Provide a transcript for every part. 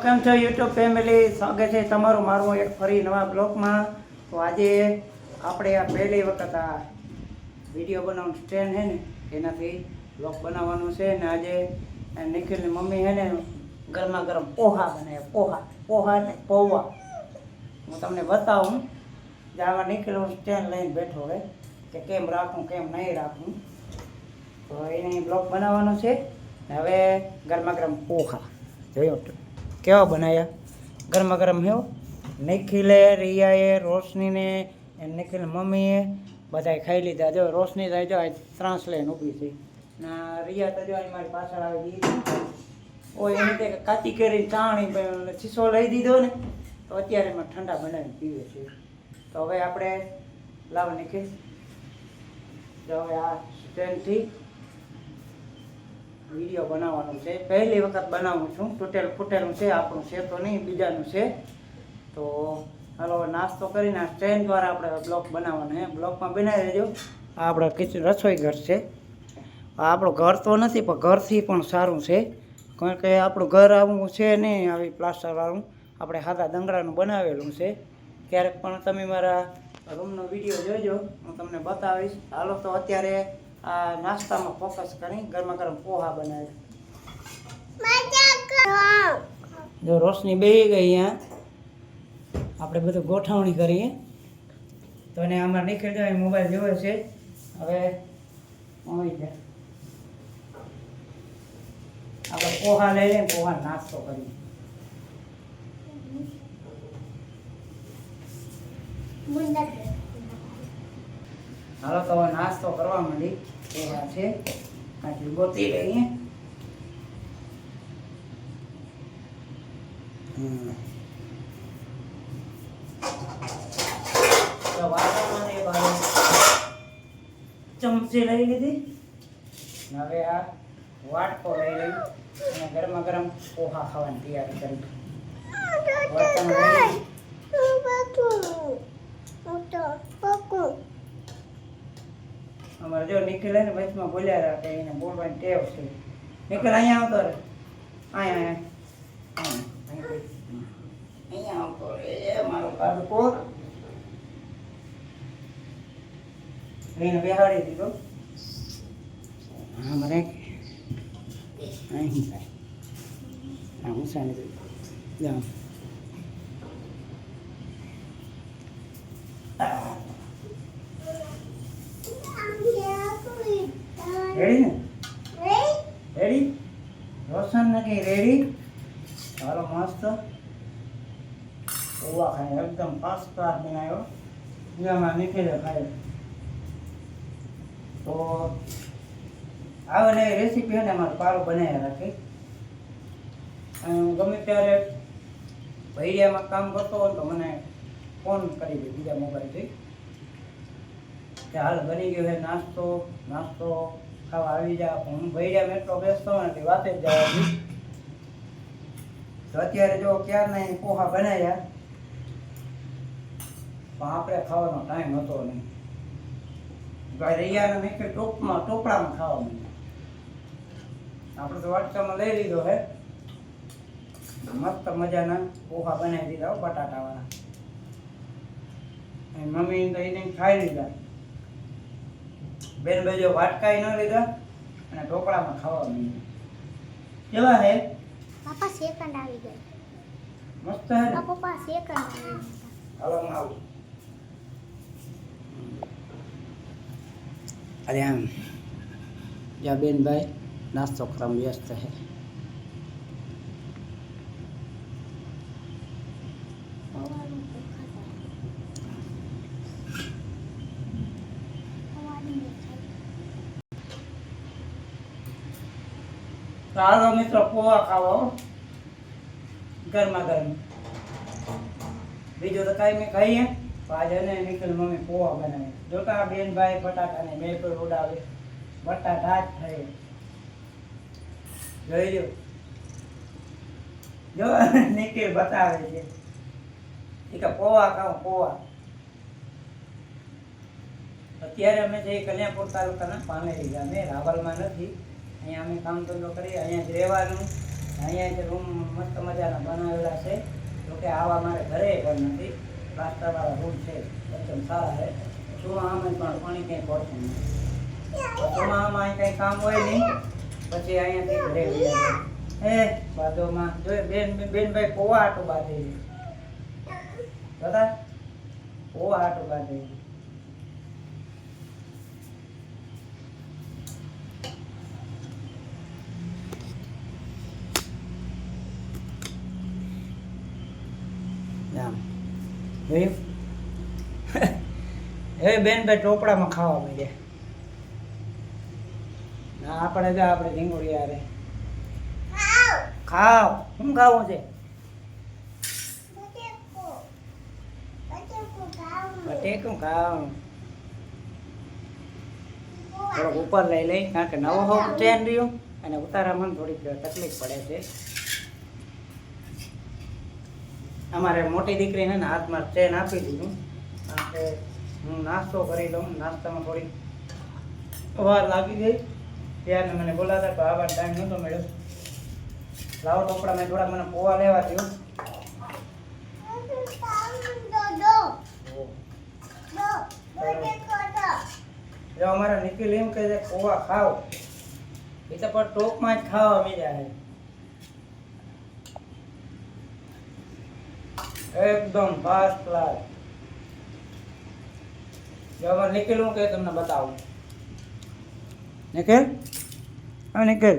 કેમ છો YouTube family, સ્વાગત છે તમારું મારું એક ફરી નવા બ્લોગમાં. તો આજે આપણે આ પહેલી વખત આ વિડીયો બનાવવાનું સ્ટેન્ડ છે ને એનાથી બ્લોગ બનાવવાનું છે. ને આજે નિખિલની મમ્મી છે ને ગરમા ગરમ પોહા બનાવ્યા. પોહા ને પૌવા હું તમને બતાવું. જે આમાં નિખિલ સ્ટેન્ડ લઈને બેઠો હોય કે કેમ રાખું કેમ નહીં રાખું, તો એને બ્લોગ બનાવવાનો છે. હવે ગરમા ગરમ પોહા જોયો કેવા બનાવ્યા, ગરમા ગરમ હે. નિખિલે, રિયાએ, રોશનીને, નિખિલની મમ્મીએ બધાએ ખાઈ લીધા. જો રોશની થાય જો ત્રાસ લઈને ઊભી થઈ, ના રિયા તો જો અહીં મારી પાછળ આવી ગઈ. ઓય એમ કે કાચી કેરી ચાણી શીશો લઈ દીધો ને, તો અત્યારે એમાં ઠંડા બનાવીને પીવે છે. તો હવે આપણે લાવ નિખિલ, જો હવે આ સ્ટેન્ડથી વિડીયો બનાવવાનું છે. પહેલી વખત બનાવું છું. ફૂટેલું છે, આપણું છે તો નહીં, બીજાનું છે. તો હાલો નાસ્તો કરીને આ સ્ટેન્ડ દ્વારા આપણે બ્લોગ બનાવવાનો છે. બ્લોગમાં બનાવી દેજો. આ આપણો કિચન રસોઈ ઘર છે. આપણું ઘર તો નથી પણ ઘરથી પણ સારું છે, કારણ કે આપણું ઘર આવું છે નહીં આવી પ્લાસ્ટરવાળું, આપણે સાદા દંગડાનું બનાવેલું છે. ક્યારેક પણ તમે મારા રૂમનો વિડીયો જોજો, હું તમને બતાવીશ. હાલો તો અત્યારે આ નાસ્તામાં ફોકસ કરી ગરમા ગરમ પોહા બનાવે. જો રોશની બેસી ગઈ અહીંયા, આપણે બધું ગોઠવણી કરીએ. તો એને આમાં નીકળી જાય, મોબાઈલ જોવે છે. હવે આવી જાય, આપણે પોહા લઈ લઈએ, પોહા નાસ્તો કરીએ. હાલો તો હવે નાસ્તો કરવા માંડી. પોહા છે, કાંઈ ગોતી લઈએ. તો વાસણમાં એ બાજુ ચમચી લઈ લીધી. હવે આ વાટકો લઈ લઈ અને ગરમા ગરમ પોહા ખાવાની તૈયારી કરી. અમારે જો નિખિલ ને વચમાં બોલ્યા રાખે, એને બોલવાની ટેવ છે. નિખિલ અહીંયા આવતો રે, અહીંયા આવતો રે મારો બાળકો. એને બેહાડી દીધો. હા મને અહીં થાય, હા હું સાની જાઉં. રેડી ને? રેડી? રોશન નથી રેડી? ચાલો મસ્ત પૌવા ખાય, એકદમ ફાસ્ટ ક્લાસ બનાવ્યો. એમાં નીકળે ખાય. તો આવે રેસીપી છે ને અમારે પારો બનાવ્યા રાખી. હું ગમે ત્યારે ભૈરિયામાં કામ કરતો હોય તો મને ફોન કરી દે બીજા મોબાઈલથી કે હાલ બની ગયો છે નાસ્તો ખાવા આવી જા. હું ભૈરિયા મેટ્રો બેસતો હોય ને વાતે જ જવાની. તો અત્યારે જો ક્યારના એને પોહા બનાવ્યા, પણ આપણે ખાવાનો ટાઈમ હતો નહીં. રૈયાને મેં ટોપડામાં ખાવા માંડ્યા. આપણે તો વાટકામાં લઈ લીધો હે. મસ્ત મજાના પોહા બનાવી દીધા બટાટાવાળા. મમ્મી તો એને ખાઈ લીધા. બેન બેજો વાટકાઈ ન લીધા અને ઢોકળામાં ખાવા માંડ્યા. કેવા હે પાપા? સેકન્ડ આવી ગઈ. મસ્ત હે ને પપ્પા? સેકન્ડ આવી ગઈ. હાલો હું આવું. અરે આમ જ્યાં બેનભાઈ નાસ્તો કરવામાં વ્યસ્ત છે. ચાલો મિત્રો પોહા ખાવો ગરમા ગરમ. બીજું તો કાંઈ મેં ખાઈએ. આજે ને નિખિલ મમ્મી પોહા બનાવે. જોતા બેનભાઈ બટાકાને મેં પણ ઉડાવે. બટાટા જ થાય. જોઈ જો નિખિલ બતાવે છે કે પોહા ખાઓ પોહા. અત્યારે અમે જે કલ્યાણપુર તાલુકાના પાનેરી ગામે, રાવલમાં નથી. અહીંયા અમે કામ ધંધો કરીએ, અહીંયા જ રહેવાનું. અહીંયા જે રૂમ મસ્ત મજાના બનાવેલા છે. જોકે આવા મારે ઘરે પણ નથી. પ્લાસ્ટરવાળા રૂમ છે એકદમ સારા છે. ચોમાસામાં પણ પાણી ક્યાંય પડતું નથી. ચોમાસામાં અહીં કંઈ કામ હોય નહીં પછી અહીંયાથી ઘરે લઈ જાય. બાદોમાં જોઈએ બેનભાઈ પોવા આટું બાંધે દાદા પોવા આટું બાંધે. હવે બેનભાઈ ચોપડામાં ખાવા માંડ્યા. ના આપણે જો આપણે ઢીંગુડી યારે ખાવ. શું ખાવું છે? બટેકું ખાવ. થોડોક ઉપર લઈ લઈ કારણ કે નવો હોવ ટ્રેન રહ્યું અને ઉતારામાં થોડીક તકલીફ પડે છે. અમારે મોટી દીકરીને ને હાથમાં ટ્રેન આપી દીધું કારણ કે હું નાસ્તો કરી લઉં. નાસ્તામાં થોડી વાર લાગી ગઈ. ત્યારે મને બોલાતા તો આવા ટાઈમ નહોતો મળ્યો. લાવો ટોપડા મેં થોડા મને પોવા લેવા દો. જો અમારા નિખિલ એમ કહે છે પોવા ખાવ. એ તો પણ ટોપમાં જ ખાવા મીડ્યા છે એકદમ ફાસ્ટ ક્લાસ. જો અમારે નિખિલ હું કહે તમને બતાવું. નિખિલ હા નિખિલ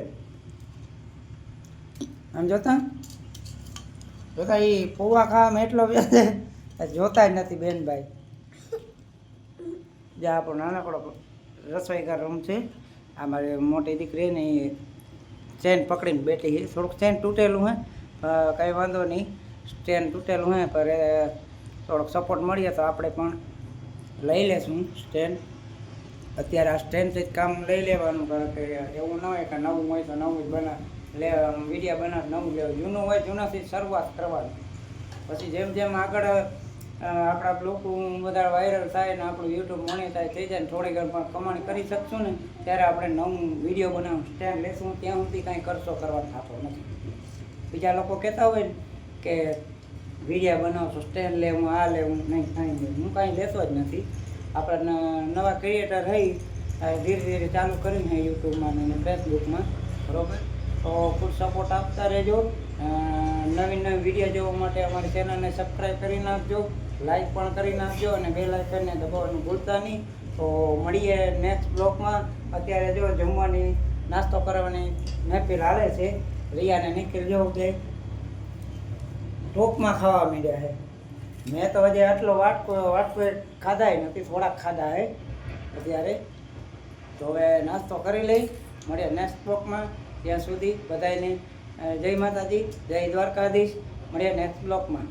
આમ જોતા એ પોવા ખાવામાં એટલો વ્યસ્ત જોતા જ નથી બેનભાઈ. જ્યાં આપણો નાનકડો રસોઈ ઘર રૂમ છે. આ મારી મોટી દીકરી ને એ ચેન પકડીને બેઠી છે. થોડુંક ચેન તૂટેલું હે કંઈ વાંધો નહીં. સ્ટેન્ડ તૂટેલું હે પર થોડોક સપોર્ટ મળીએ તો આપણે પણ લઈ લેશું સ્ટેન્ડ. અત્યારે આ સ્ટેન્ડથી જ કામ લઈ લેવાનું કારણ કે એવું ન હોય કે નવું હોય તો નવું જ વિડીયો બનાવ નવું લેવું. જૂનું હોય જૂનાથી શરૂઆત કરવાની. પછી જેમ જેમ આગળ આપણા બ્લોગ બધા વાયરલ થાય ને આપણું યુટ્યુબ મોનેટાઈઝ થઈ જાય ને થોડી ઘણી પણ કમાણી કરી શકશું ને ત્યારે આપણે નવું વિડીયો બનાવવાનું સ્ટેન્ડ લેશું. ત્યાં સુધી કાંઈ ખર્ચો કરવાનો થતો નથી. બીજા લોકો કહેતા હોય ને કે વિડીયો બનાવશો સ્ટેન્ડ લેવું આ લેવું નહીં કાંઈ નહીં. હું કાંઈ લેતો જ નથી. આપણે નવા ક્રિએટર રહી ધીરે ધીરે ચાલુ કરીને યુટ્યુબમાં અને ફેસબુકમાં બરાબર. તો ફૂલ સપોર્ટ આપતા રહેજો. નવીન નવી વિડીયો જોવા માટે અમારી ચેનલને સબસ્ક્રાઈબ કરી નાખજો. લાઈક પણ કરી નાખજો અને બેલ આઇકનને દબાવવાનું ભૂલતા નહીં. તો મળીએ નેક્સ્ટ બ્લોગમાં. અત્યારે જો જમવાની નાસ્તો કરવાની મહેફિલ હાલે છે. રિયાને નિખિલ જેવું કે ટોપમાં ખાવા માંડ્યા છે. મેં તો હજી આટલો વાટકો ખાધા નથી. થોડાક ખાધા હે અત્યારે. તો હવે નાસ્તો કરી લઈ. મળીએ નેક્સ્ટ બ્લોગમાં. ત્યાં સુધી બધાને જય માતાજી, જય દ્વારકાધીશ. મળીએ નેક્સ્ટ બ્લોગમાં.